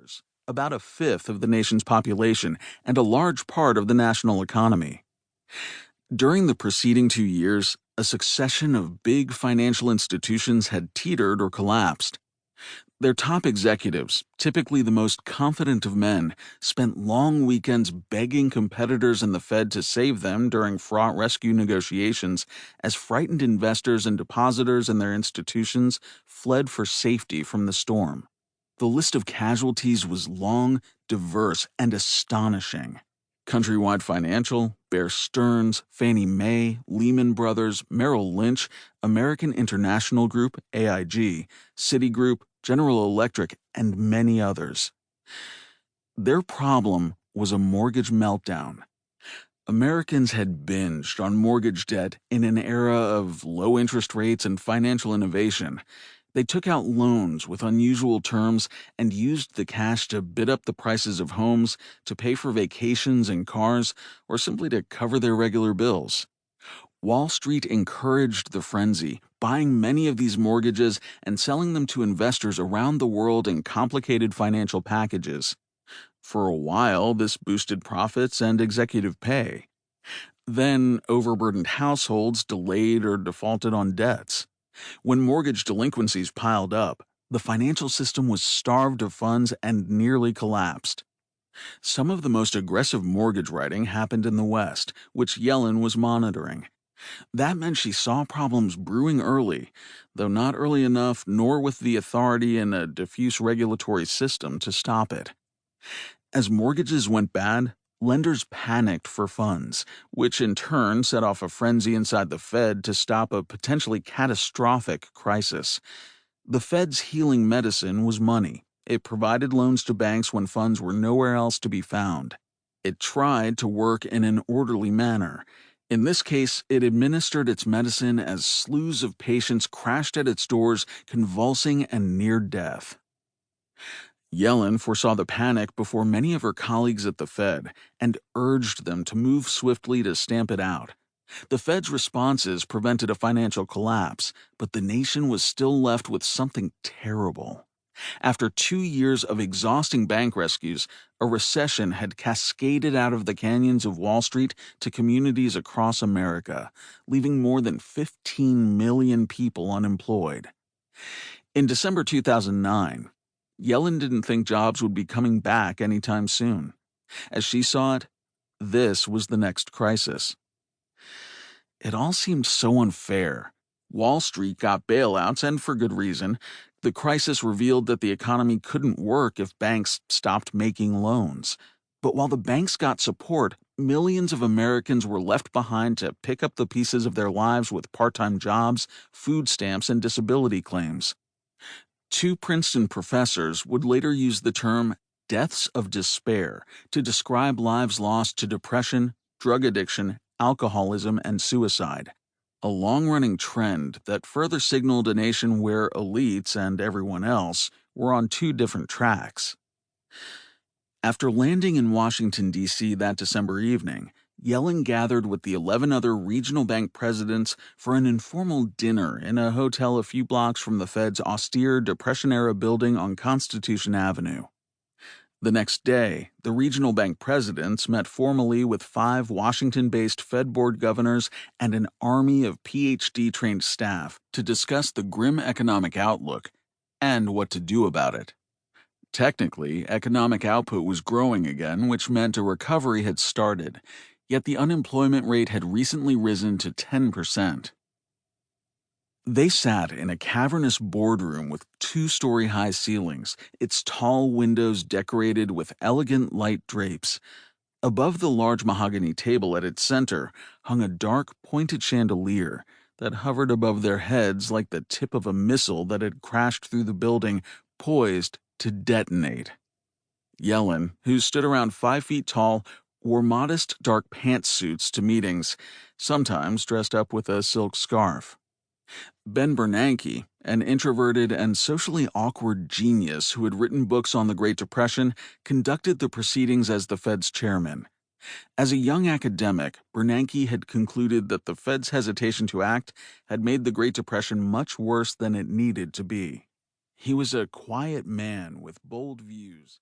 workers, about a fifth of the nation's population and a large part of the national economy. During the preceding 2 years, a succession of big financial institutions had teetered or collapsed. Their top executives, typically the most confident of men, spent long weekends begging competitors in the Fed to save them during fraught rescue negotiations as frightened investors and depositors in their institutions fled for safety from the storm. The list of casualties was long, diverse, and astonishing. Countrywide Financial, Bear Stearns, Fannie Mae, Lehman Brothers, Merrill Lynch, American International Group, AIG, Citigroup, General Electric, and many others. Their problem was a mortgage meltdown. Americans had binged on mortgage debt in an era of low interest rates and financial innovation. They took out loans with unusual terms and used the cash to bid up the prices of homes, to pay for vacations and cars, or simply to cover their regular bills. Wall Street encouraged the frenzy, buying many of these mortgages and selling them to investors around the world in complicated financial packages. For a while, this boosted profits and executive pay. Then, overburdened households delayed or defaulted on debts. When mortgage delinquencies piled up, the financial system was starved of funds and nearly collapsed. Some of the most aggressive mortgage writing happened in the West, which Yellen was monitoring. That meant she saw problems brewing early, though not early enough nor with the authority and a diffuse regulatory system to stop it. As mortgages went bad, lenders panicked for funds, which in turn set off a frenzy inside the Fed to stop a potentially catastrophic crisis. The Fed's healing medicine was money. It provided loans to banks when funds were nowhere else to be found. It tried to work in an orderly manner. In this case, it administered its medicine as slews of patients crashed at its doors, convulsing and near death. Yellen foresaw the panic before many of her colleagues at the Fed and urged them to move swiftly to stamp it out. The Fed's responses prevented a financial collapse, but the nation was still left with something terrible. After 2 years of exhausting bank rescues, a recession had cascaded out of the canyons of Wall Street to communities across America, leaving more than 15 million people unemployed. In December 2009, Yellen didn't think jobs would be coming back anytime soon. As she saw it, this was the next crisis. It all seemed so unfair. Wall Street got bailouts, and for good reason. The crisis revealed that the economy couldn't work if banks stopped making loans. But while the banks got support, millions of Americans were left behind to pick up the pieces of their lives with part-time jobs, food stamps, and disability claims. 2 Princeton professors would later use the term deaths of despair to describe lives lost to depression, drug addiction, alcoholism, and suicide. A long-running trend that further signaled a nation where elites and everyone else were on 2 different tracks. After landing in Washington, D.C. that December evening, Yellen gathered with the 11 other regional bank presidents for an informal dinner in a hotel a few blocks from the Fed's austere Depression-era building on Constitution Avenue. The next day, the regional bank presidents met formally with 5 Washington-based Fed board governors and an army of PhD-trained staff to discuss the grim economic outlook and what to do about it. Technically, economic output was growing again, which meant a recovery had started, yet the unemployment rate had recently risen to 10%. They sat in a cavernous boardroom with 2-story-high ceilings, its tall windows decorated with elegant light drapes. Above the large mahogany table at its center hung a dark, pointed chandelier that hovered above their heads like the tip of a missile that had crashed through the building, poised to detonate. Yellen, who stood around 5 feet tall, wore modest dark pantsuits to meetings, sometimes dressed up with a silk scarf. Ben Bernanke, an introverted and socially awkward genius who had written books on the Great Depression, conducted the proceedings as the Fed's chairman. As a young academic, Bernanke had concluded that the Fed's hesitation to act had made the Great Depression much worse than it needed to be. He was a quiet man with bold views.